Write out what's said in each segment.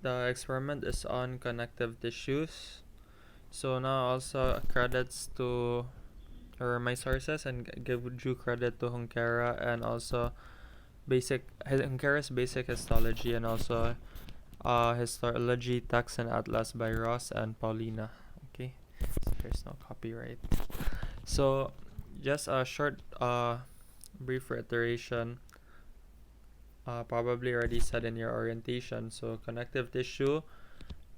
the experiment is on connective tissues. So now also credits to my sources, and give due credit to Hunkera and also Hunkera's basic histology, and also histology text and atlas by Ross and Paulina. Okay, so there's no copyright. So just a short brief reiteration, probably already said in your orientation. So connective tissue,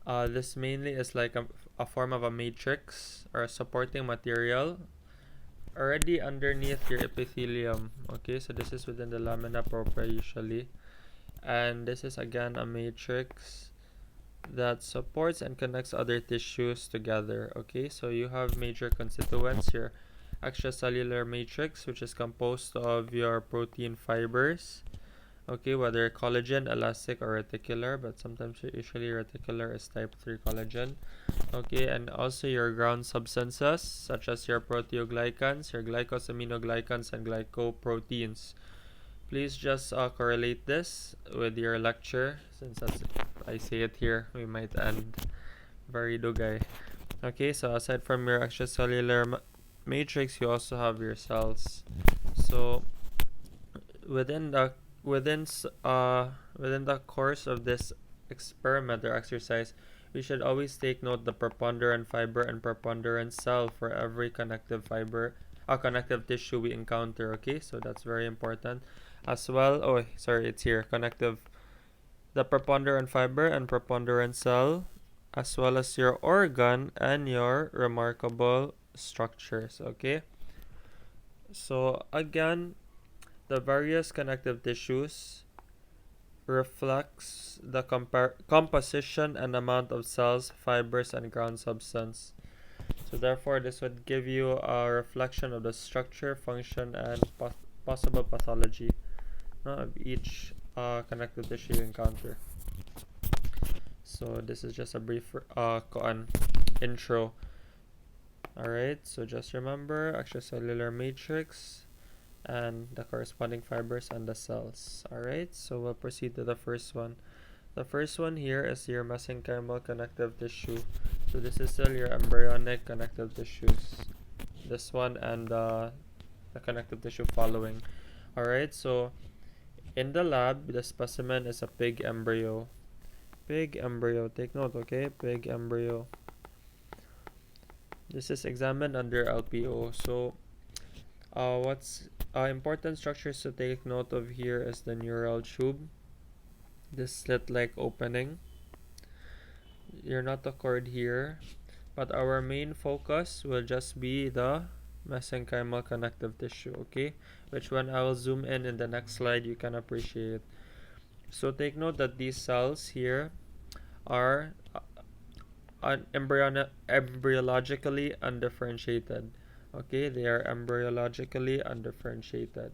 this mainly is like a form of a matrix or a supporting material already underneath your epithelium. Okay, so this is within the lamina propria usually, and this is again a matrix that supports and connects other tissues together. Okay, so you have major constituents here: extracellular matrix, which is composed of your protein fibers, okay, whether collagen, elastic, or reticular, but sometimes usually reticular is type 3 collagen. Okay, and also your ground substances such as your proteoglycans, your glycosaminoglycans, and glycoproteins. Please just correlate this with your lecture, since I say it here, we might end very dugay. Okay, so aside from your extracellular matrix, you also have your cells. So within the course of this experiment or exercise, we should always take note the preponderant fiber and preponderant cell for every connective tissue we encounter. Okay, so that's very important as well. Oh, sorry, it's here. The preponderant fiber and preponderant cell, as well as your organ and your remarkable structures. Okay, so again, the various connective tissues reflects the composition and amount of cells, fibers, and ground substance. So therefore, this would give you a reflection of the structure, function, and possible pathology of each connective tissue you encounter. So this is just a brief intro. Alright, so just remember extracellular matrix and the corresponding fibers and the cells. Alright, so we'll proceed to the first one. The first one here is your mesenchymal connective tissue. So this is still your embryonic connective tissues. This one and the connective tissue following. Alright, so in the lab, the specimen is a pig embryo. Pig embryo, take note, okay? Pig embryo. This is examined under LPO. So what's important structures to take note of here is the neural tube, this slit-like opening, your notochord here, but our main focus will just be the mesenchymal connective tissue, okay, which when I will zoom in the next slide you can appreciate. So take note that these cells here are embryologically undifferentiated. Okay, they are embryologically undifferentiated,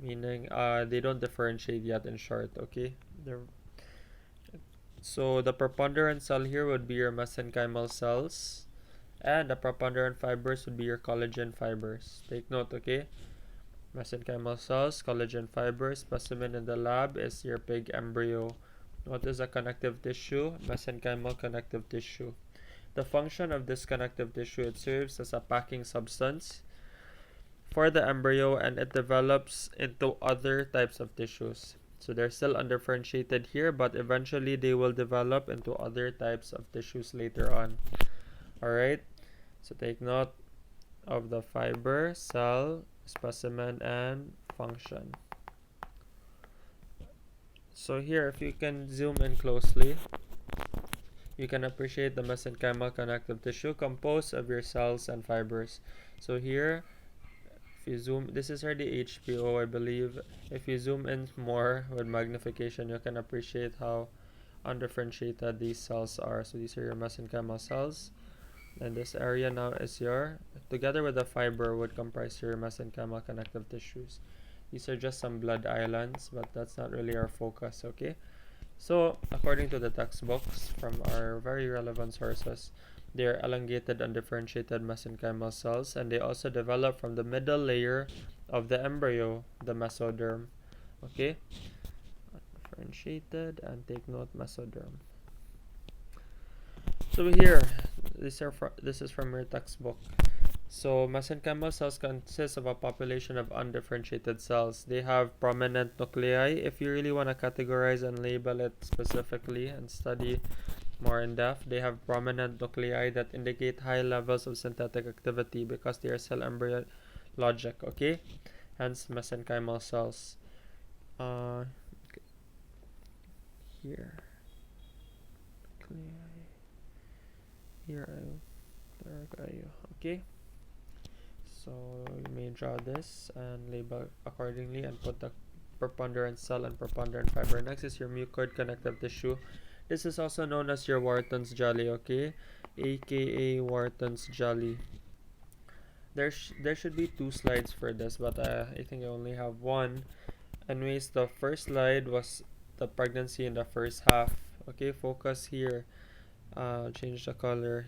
meaning they don't differentiate yet, in short. Okay, so the preponderant cell here would be your mesenchymal cells, and the preponderant fibers would be your collagen fibers. Take note, okay? Mesenchymal cells, collagen fibers. Specimen in the lab is your pig embryo. What is a connective tissue? Mesenchymal connective tissue. The function of this connective tissue, it serves as a packing substance for the embryo, and it develops into other types of tissues. So they're still undifferentiated here, but eventually they will develop into other types of tissues later on. Alright, so take note of the fiber, cell, specimen, and function. So here, if you can zoom in closely, you can appreciate the mesenchymal connective tissue composed of your cells and fibers. So here, if you zoom, this is already HPO, I believe. If you zoom in more with magnification, you can appreciate how undifferentiated these cells are. So these are your mesenchymal cells, and this area now is your, together with the fiber, would comprise your mesenchymal connective tissues. These are just some blood islands, but that's not really our focus, okay? So, according to the textbooks from our very relevant sources, they are elongated undifferentiated mesenchymal cells, and they also develop from the middle layer of the embryo, the mesoderm. Okay? undifferentiated, and take note mesoderm. So here, this is from your textbook. So mesenchymal cells consist of a population of undifferentiated cells. They have prominent nuclei. If you really want to categorize and label it specifically and study more in depth, they have prominent nuclei that indicate high levels of synthetic activity because they are cell embryologic, okay? Hence mesenchymal cells. Here. Nuclei. Here are you, okay? So you may draw this and label accordingly and put the preponderant cell and preponderant fiber. Next is your mucoid connective tissue. This is also known as your Wharton's jelly, okay? AKA Wharton's jelly. There should be 2 slides for this, but I think I only have 1. Anyways, the first slide was the pregnancy in the first half. Okay, focus here. Change the color.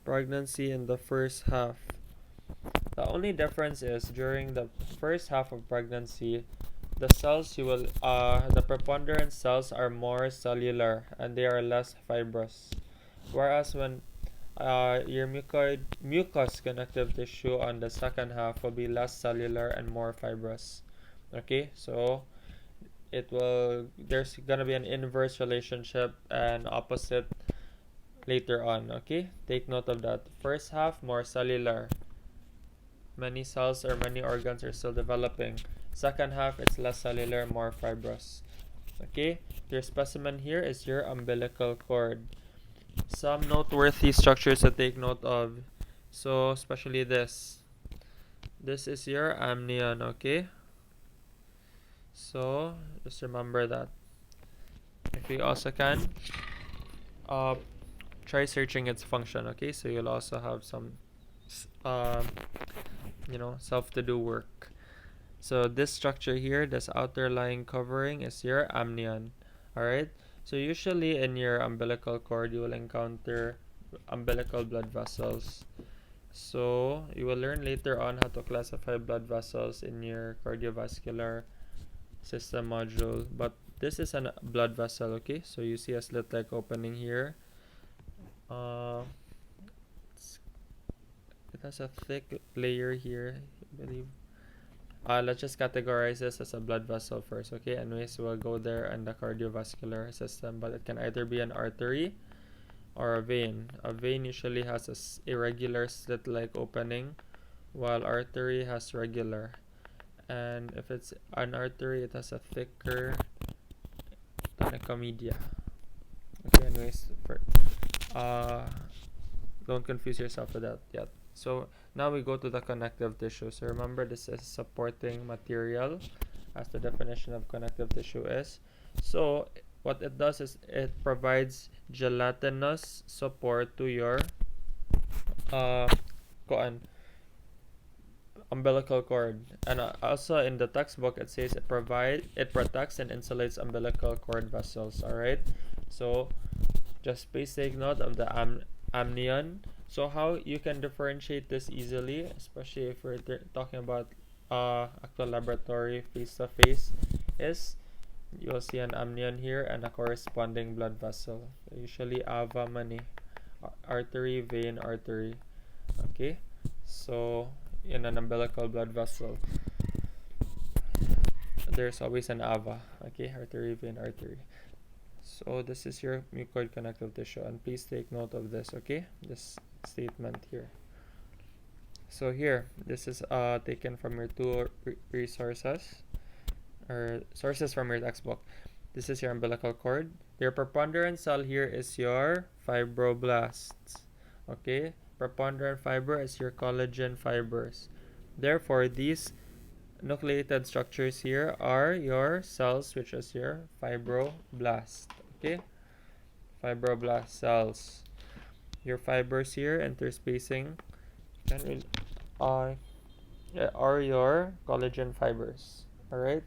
Pregnancy in the first half. The only difference is during the first half of pregnancy, the cells the preponderant cells are more cellular and they are less fibrous. Whereas when your mucous connective tissue on the second half will be less cellular and more fibrous. Okay, so there's gonna be an inverse relationship and opposite later on. Okay, take note of that. First half more cellular, many cells or many organs are still developing. Second half it's less cellular, more fibrous. Okay, your specimen here is your umbilical cord. Some noteworthy structures to take note of, so especially this is your amnion. Okay, so just remember that. If you also can try searching its function. Okay, so you'll also have some self to do work. So this structure here, this outer lying covering, is your amnion. Alright, so usually in your umbilical cord you will encounter umbilical blood vessels. So you will learn later on how to classify blood vessels in your cardiovascular system module, but this is a blood vessel. Okay, so you see a slit like opening here. It has a thick layer here, I believe. Let's just categorize this as a blood vessel first, okay? Anyways, we'll go there in the cardiovascular system, but it can either be an artery or a vein. A vein usually has a irregular slit-like opening, while artery has regular. And if it's an artery, it has a thicker media. Okay, anyways, don't confuse yourself with that yet. So now we go to the connective tissue. So remember, this is supporting material, as the definition of connective tissue is. So what it does is it provides gelatinous support to your umbilical cord. And also in the textbook it says it protects and insulates umbilical cord vessels. Alright, so just please take note of the amnion. So how you can differentiate this easily, especially if we're talking about actual laboratory face-to-face, is you'll see an amnion here and a corresponding blood vessel. Usually ava mani, artery, vein, artery. Okay, so in an umbilical blood vessel, there's always an ava. Okay, artery, vein, artery. So this is your mucoid connective tissue, and please take note of this. Okay, this statement here. So here, this is taken from your 2 resources or sources from your textbook. This is your umbilical cord. Your preponderant cell here is your fibroblasts. Okay, preponderant fiber is your collagen fibers. Therefore, these nucleated structures here are your cells, which is your fibroblast. Okay, fibroblast cells. Your fibers here, interspacing, are your collagen fibers. Alright,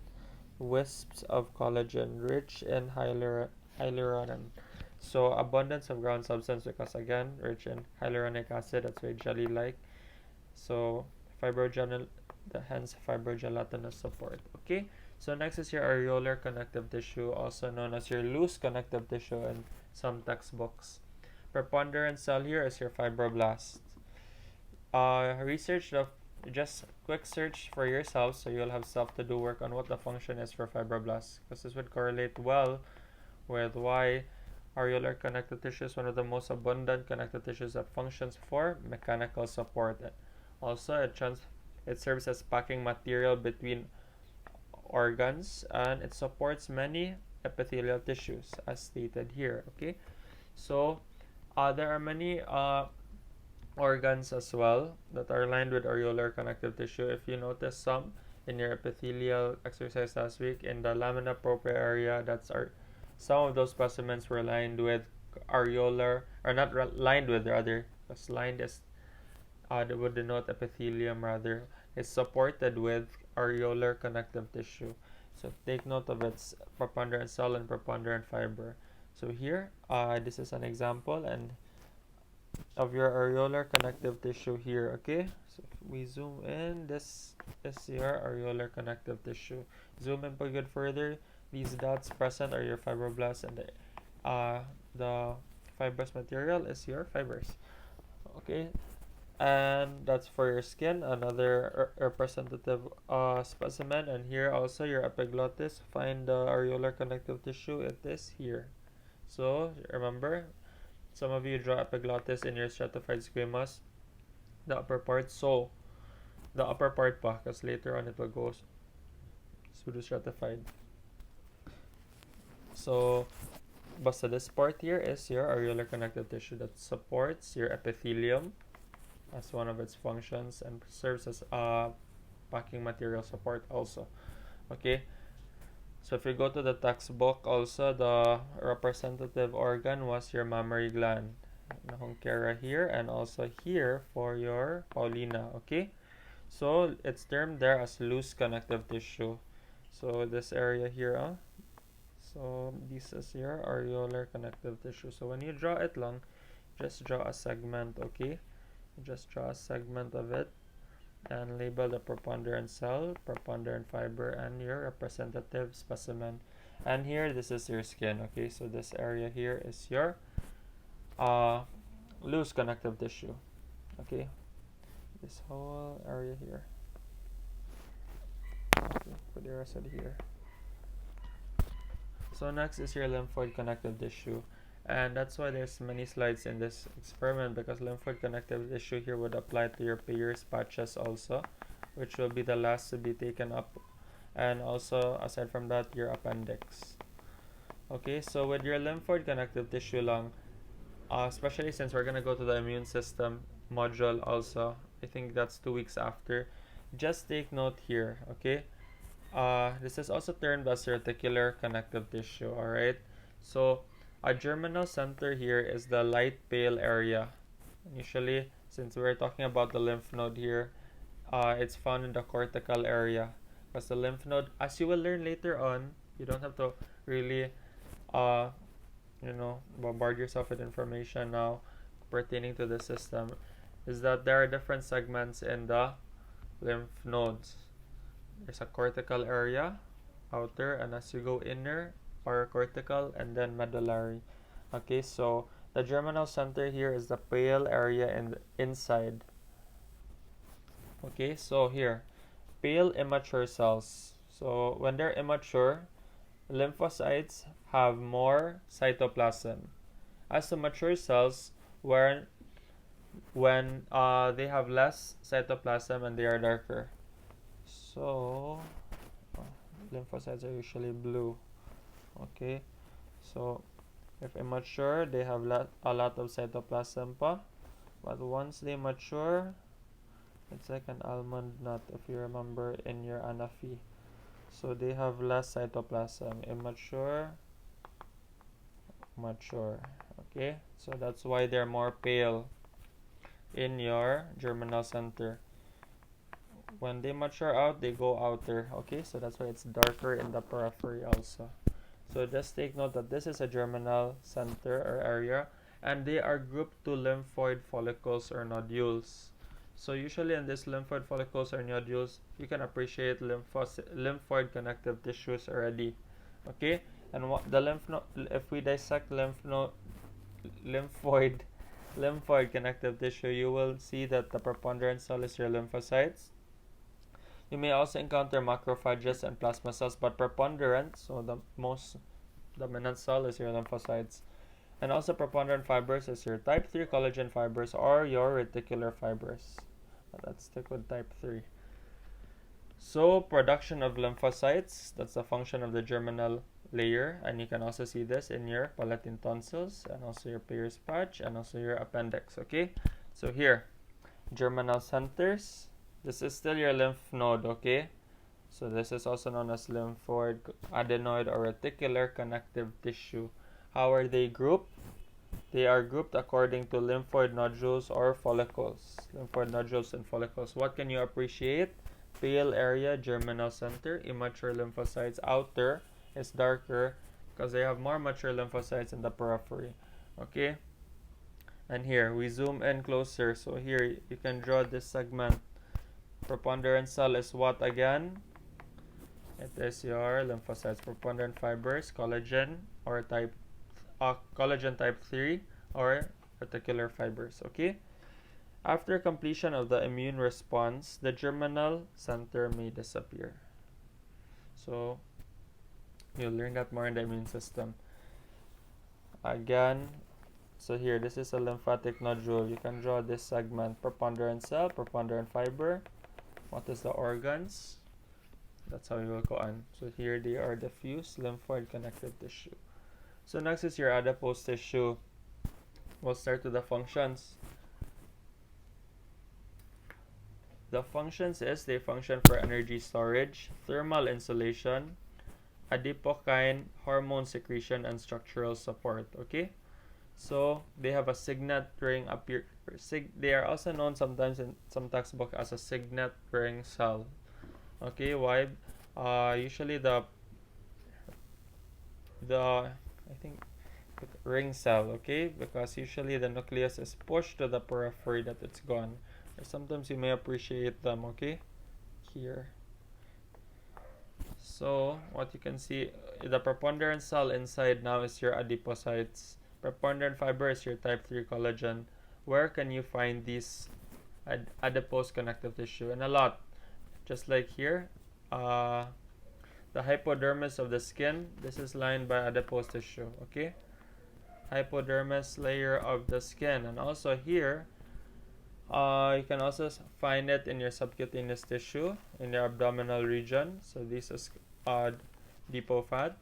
wisps of collagen rich in hyaluronan. So abundance of ground substance because again rich in hyaluronic acid, that's why jelly like. So hence fibrogelatinous support. Okay, So next is your areolar connective tissue, also known as your loose connective tissue in some textbooks. Preponderant cell here is your fibroblast. Research the just quick search for yourself, so you'll have self to do work on what the function is for fibroblasts, because this would correlate well with why areolar connective tissue is one of the most abundant connective tissues that functions for mechanical support. Also, it serves as packing material between organs, and it supports many epithelial tissues as stated here. Okay, so there are many organs as well that are lined with areolar connective tissue. If you notice some in your epithelial exercise last week in the lamina propria area, some of those specimens were lined with areolar, or not lined with, rather, because lined is that would denote epithelium, rather is supported with areolar connective tissue. So take note of its preponderant cell and preponderant fiber. So here, this is an example and of your areolar connective tissue here. Okay, so if we zoom in, this is your areolar connective tissue. Zoom in a bit further. These dots present are your fibroblasts, and the fibrous material is your fibers. Okay, and that's for your skin, another representative specimen. And here also your epiglottis, find the areolar connective tissue. It is here. So remember, some of you draw epiglottis in your stratified squamous, the upper part. So the upper part pa, because later on it will go pseudostratified. So basta this part here is your areolar connective tissue that supports your epithelium as one of its functions and serves as a packing material support also. Okay, so if you go to the textbook, also the representative organ was your mammary gland, Honkera here, and also here for your Paulina. Okay, so it's termed there as loose connective tissue. So this area here, so this is your areolar connective tissue. So when you draw it long, just draw a segment. Okay, just draw a segment of it and label the preponderant cell, preponderant fiber, and your representative specimen. And here, this is your skin. Okay, so this area here is your loose connective tissue. Okay, this whole area here. Okay, put the rest of it here. So next is your lymphoid connective tissue, and that's why there's many slides in this experiment, because lymphoid connective tissue here would apply to your Peyer's patches also, which will be the last to be taken up, and also aside from that, your appendix. Okay, so with your lymphoid connective tissue long, especially since we're gonna go to the immune system module also, I think that's 2 weeks after, just take note here. Okay, this is also termed as reticular connective tissue. Alright, so a germinal center here is the light pale area. Usually, since we're talking about the lymph node here, it's found in the cortical area, because the lymph node, as you will learn later on, you don't have to really bombard yourself with information now pertaining to the system, is that there are different segments in the lymph nodes. There's a cortical area, outer, and as you go inner, paracortical, and then medullary. Okay, so the germinal center here is the pale area in the inside. Okay, so here, pale immature cells. So when they're immature, lymphocytes have more cytoplasm. As to mature cells, when they have less cytoplasm and they are darker. So lymphocytes are usually blue. Okay, so if immature, they have a lot of cytoplasm pa, but once they mature, it's like an almond nut, if you remember in your Anafi. So they have less cytoplasm. Immature, mature. Okay, so that's why they're more pale in your germinal center. When they mature out, they go outer. Okay, so that's why it's darker in the periphery also. So just take note that this is a germinal center or area, and they are grouped to lymphoid follicles or nodules. So usually in this lymphoid follicles or nodules, you can appreciate lymphoid connective tissues already. Okay, and what the lymph node, if we dissect lymphoid connective tissue, you will see that the preponderant cell is your lymphocytes. You may also encounter macrophages and plasma cells, but preponderant, so the most dominant cell, is your lymphocytes. And also preponderant fibers is your type 3 collagen fibers or your reticular fibers. Let's stick with type 3. So production of lymphocytes, that's the function of the germinal layer, and you can also see this in your palatine tonsils and also your Peyer's patch and also your appendix. Okay, so here, germinal centers, this is still your lymph node. Okay, so this is also known as lymphoid, adenoid, or reticular connective tissue. How are they grouped? They are grouped according to lymphoid nodules or follicles. Lymphoid nodules and follicles. What can you appreciate? Pale area, germinal center, immature lymphocytes. Outer is darker because they have more mature lymphocytes in the periphery. Okay? And here, we zoom in closer. So here, you can draw this segment. Preponderant cell is what again? It is your lymphocytes. Preponderant fibers, collagen or collagen type 3 or reticular fibers. Okay? After completion of the immune response, the germinal center may disappear. So, you'll learn that more in the immune system. Again, so here, this is a lymphatic nodule. You can draw this segment. Preponderant cell, preponderant fiber. What is the organs? That's how you will go on. So here they are diffuse lymphoid connective tissue. So next is your adipose tissue. We'll start with the functions. The functions is they function for energy storage, thermal insulation, adipokine, hormone secretion, and structural support. Okay, so they have a signet ring they are also known sometimes in some textbook as a signet ring cell. Okay, why? Usually the I think ring cell. Okay, because usually the nucleus is pushed to the periphery that it's gone. Or sometimes you may appreciate them. Okay, here. So what you can see, the preponderant cell inside now is your adipocytes. Preponderant fiber is your type 3 collagen. Where can you find these adipose connective tissue? And a lot. Just like here, the hypodermis of the skin, this is lined by adipose tissue. Okay, hypodermis layer of the skin. And also here, you can also find it in your subcutaneous tissue in your abdominal region. So this is depot fat.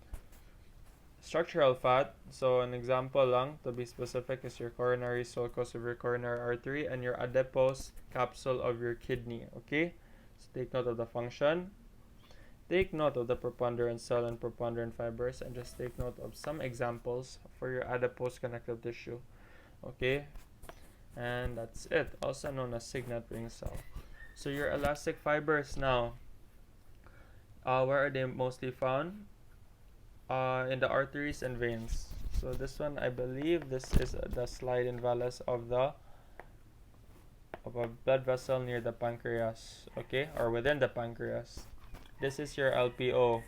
Structural fat, so an example lang to be specific is your coronary sulcus of your coronary artery and your adipose capsule of your kidney. Okay, so take note of the function, take note of the preponderant cell and preponderant fibers, and just take note of some examples for your adipose connective tissue. Okay, and that's it, also known as signet ring cell. So your elastic fibers now, where are they mostly found? In the arteries and veins. So this one, I believe this is the slide invalus of a blood vessel near the pancreas, okay, or within the pancreas. This is your LPO.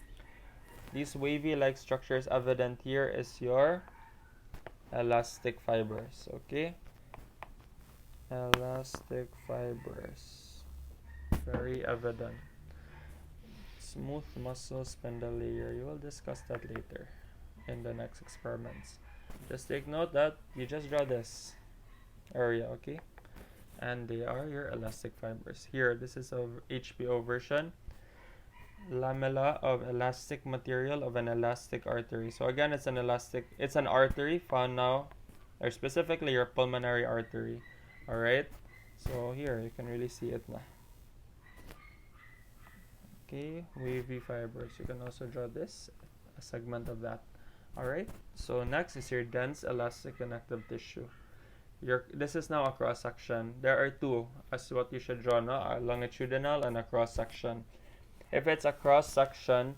These wavy like structures evident here is your elastic fibers. Okay, elastic fibers, very evident. Smooth muscle spindle layer, you will discuss that later in the next experiments. Just take note that you just draw this area, okay, and they are your elastic fibers. Here, this is a HPO version, lamella of elastic material of an elastic artery. So again, it's an artery found now, or specifically your pulmonary artery. All right, so here you can really see it now. Okay, wavy fibers. You can also draw this, a segment of that. Alright, so next is your dense elastic connective tissue. This is now a cross section. There are two as what you should draw, no? A longitudinal and a cross section. If it's a cross section,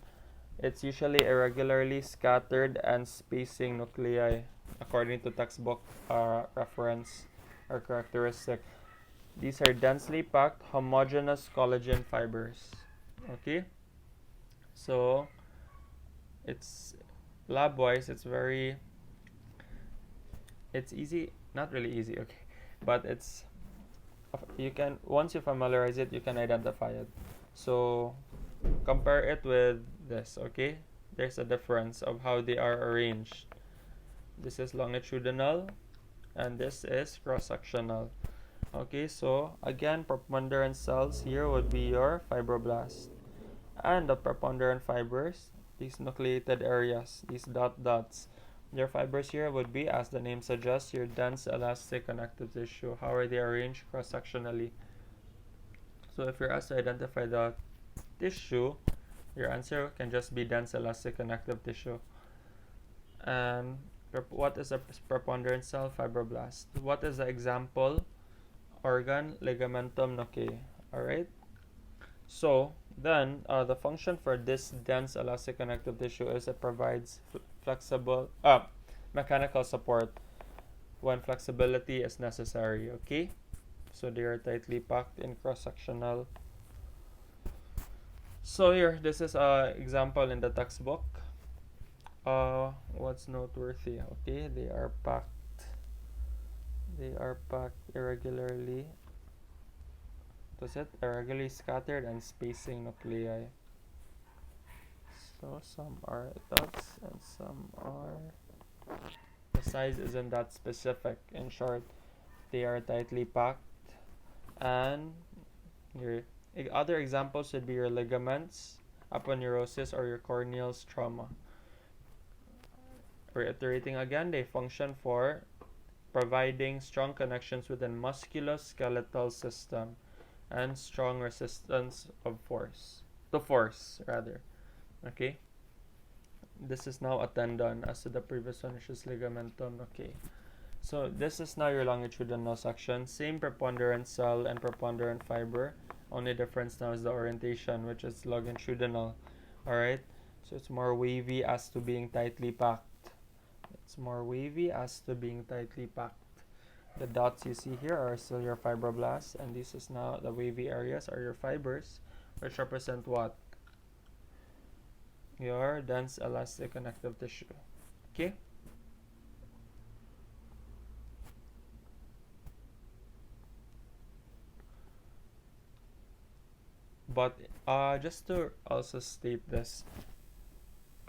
it's usually irregularly scattered and spacing nuclei according to textbook reference or characteristic. These are densely packed homogeneous collagen fibers. Okay, so it's lab-wise, it's easy, not really easy, okay, but you can, once you familiarize it, you can identify it. So compare it with this, okay? There's a difference of how they are arranged. This is longitudinal and this is cross-sectional. Okay, so again, preponderant cells here would be your fibroblasts. And the preponderant fibers, these nucleated areas, these dots, your fibers here would be, as the name suggests, your dense elastic connective tissue. How are they arranged? Cross-sectionally. So if you're asked to identify the tissue, your answer can just be dense elastic connective tissue. And what is a preponderant cell? Fibroblast. What is the example organ? Ligamentum nuclei. Alright? So then the function for this dense elastic connective tissue is it provides flexible mechanical support when flexibility is necessary. Okay, so they are tightly packed in cross-sectional. So here, this is an example in the textbook. What's noteworthy? Okay, they are packed irregularly. Was it irregularly scattered and spacing nuclei? So some are dots and some are. The size isn't that specific. In short, they are tightly packed. And your other examples would be your ligaments, aponeurosis, or your corneal stroma. Reiterating again, they function for providing strong connections within musculoskeletal system and strong resistance of force. Okay, this is now a tendon as to the previous one, which is ligamentum. Okay, so this is now your longitudinal section. Same preponderant cell and preponderant fiber, only difference now is the orientation, which is longitudinal. Alright, so it's more wavy as to being tightly packed. The dots you see here are still your fibroblasts, and this is now the wavy areas are your fibers, which represent what? Your dense elastic connective tissue. Okay? But just to also state this,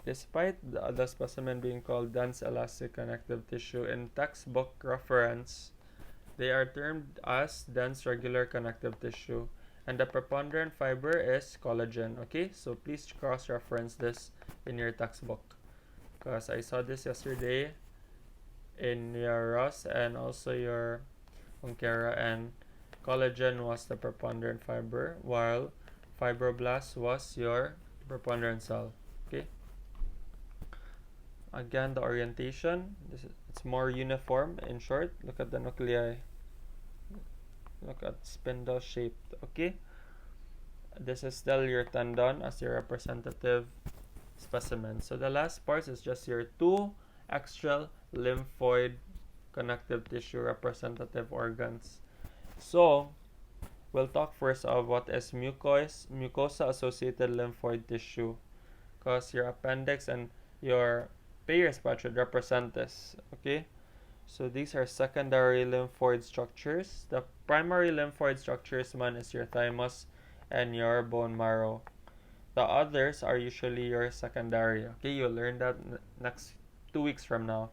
despite the specimen being called dense elastic connective tissue, in textbook reference, they are termed as dense regular connective tissue. And the preponderant fiber is collagen. Okay, so please cross-reference this in your textbook, because I saw this yesterday in your Ross and also your Unkera, and collagen was the preponderant fiber, while fibroblast was your preponderant cell. Okay. Again, the orientation, it's more uniform. In short, look at the nuclei. Look at spindle shaped. Okay, this is still your tendon as your representative specimen. So the last part is just your two extra lymphoid connective tissue representative organs. So we'll talk first of what is mucosa associated lymphoid tissue, because your appendix and your Peyer's patch would represent this. Okay, so these are secondary lymphoid structures. The primary lymphoid structures, one is your thymus and your bone marrow. The others are usually your secondary. Okay, you'll learn that next 2 weeks from now.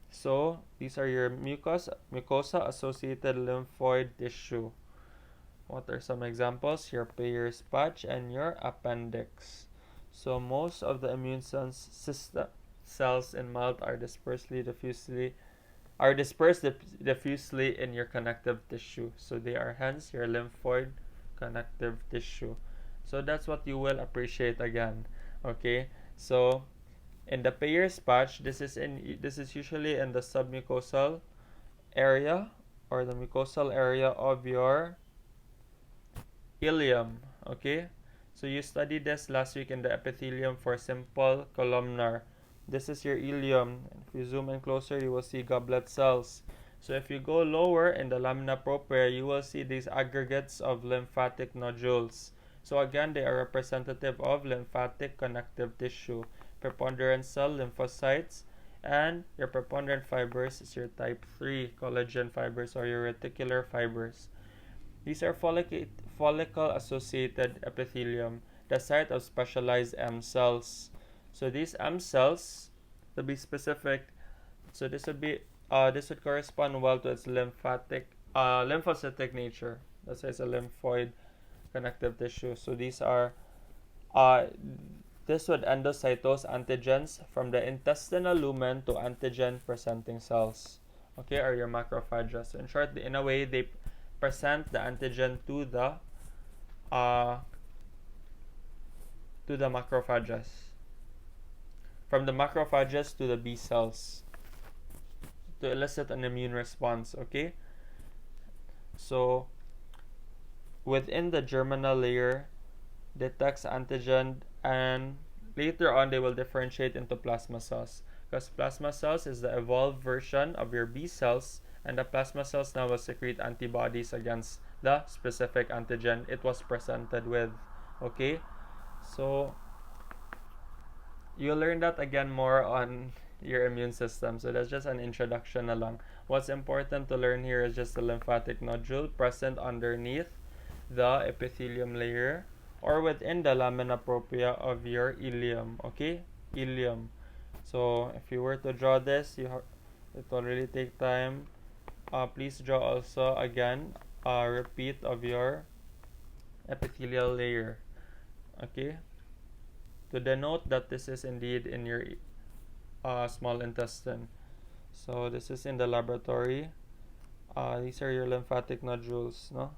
So these are your mucosa associated lymphoid tissue. What are some examples? Your Peyer's patch and your appendix. So most of the immune cells in mouth are dispersed diffusely in your connective tissue. So they are hence your lymphoid connective tissue. So that's what you will appreciate again. Okay, so in the Peyer's patch, this is usually in the submucosal area or the mucosal area of your ileum. Okay, so you studied this last week in the epithelium for simple columnar. This is your ileum. If you zoom in closer, you will see goblet cells. So if you go lower in the lamina propria, you will see these aggregates of lymphatic nodules. So again, they are representative of lymphatic connective tissue, preponderant cell lymphocytes, and your preponderant fibers is your type 3 collagen fibers or your reticular fibers. These are follicle-associated epithelium, the site of specialized M cells. So these M cells, to be specific, so this would correspond well to its lymphocytic nature. That's why it's a lymphoid connective tissue. So these are this would endocytose antigens from the intestinal lumen to antigen presenting cells. Okay, or your macrophages. So in short, in a way, they present the antigen to the macrophages. From the macrophages to the B cells to elicit an immune response. Okay, so within the germinal layer detects antigen, and later on they will differentiate into plasma cells, because plasma cells is the evolved version of your B cells, and the plasma cells now will secrete antibodies against the specific antigen it was presented with. Okay, so you'll learn that again more on your immune system, so that's just an introduction along. What's important to learn here is just the lymphatic nodule present underneath the epithelium layer or within the lamina propria of your ileum. Okay, ileum. So if you were to draw this, it will really take time. Please draw also again a repeat of your epithelial layer. Okay, to denote that this is indeed in your small intestine. So this is in the laboratory. These are your lymphatic nodules, no?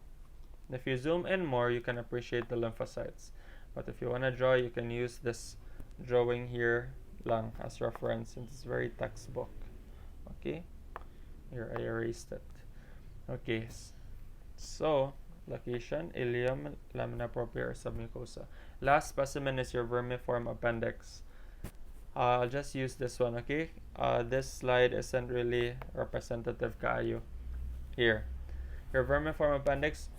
If you zoom in more, you can appreciate the lymphocytes. But if you want to draw, you can use this drawing here lang as reference, since it's very textbook. Okay? Here, I erased it. Okay. So, location, ileum, lamina propria, or submucosa. Last specimen is your vermiform appendix. I'll just use this one, okay? This slide isn't really representative kaayo. Here. Your vermiform appendix,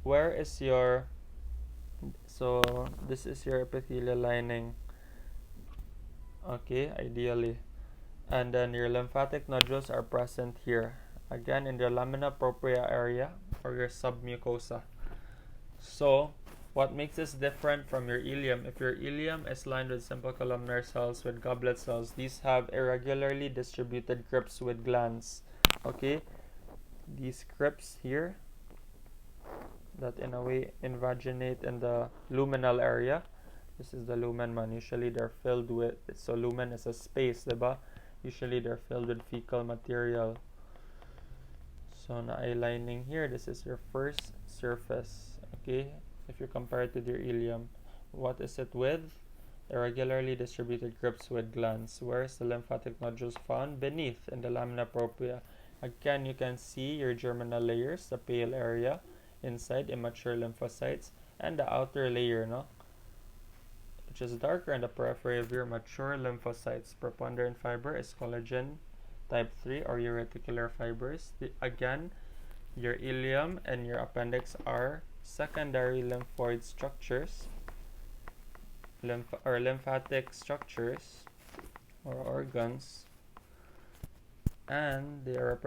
where is your, so this is your epithelial lining, okay, ideally, and then your lymphatic nodules are present here, again in the lamina propria area or your submucosa. So what makes this different from your ileum? If your ileum is lined with simple columnar cells with goblet cells, these have irregularly distributed crypts with glands, okay, these crypts here that in a way invaginate in the luminal area. This is the lumen man. Usually they're filled with, so lumen is a space, diba? Usually they're filled with fecal material. So na ay lining here, this is your first surface, okay? If you compare it with your ileum, what is it with? Irregularly distributed crypts with glands. Where is the lymphatic nodules found? Beneath, in the lamina propria. Again, you can see your germinal layers, the pale area, inside immature lymphocytes, and the outer layer, no, which is darker in the periphery of your mature lymphocytes. Preponderant fiber is collagen type 3 or your reticular fibers. Again, your ileum and your appendix are secondary lymphoid structures, lymphatic structures or organs, and they are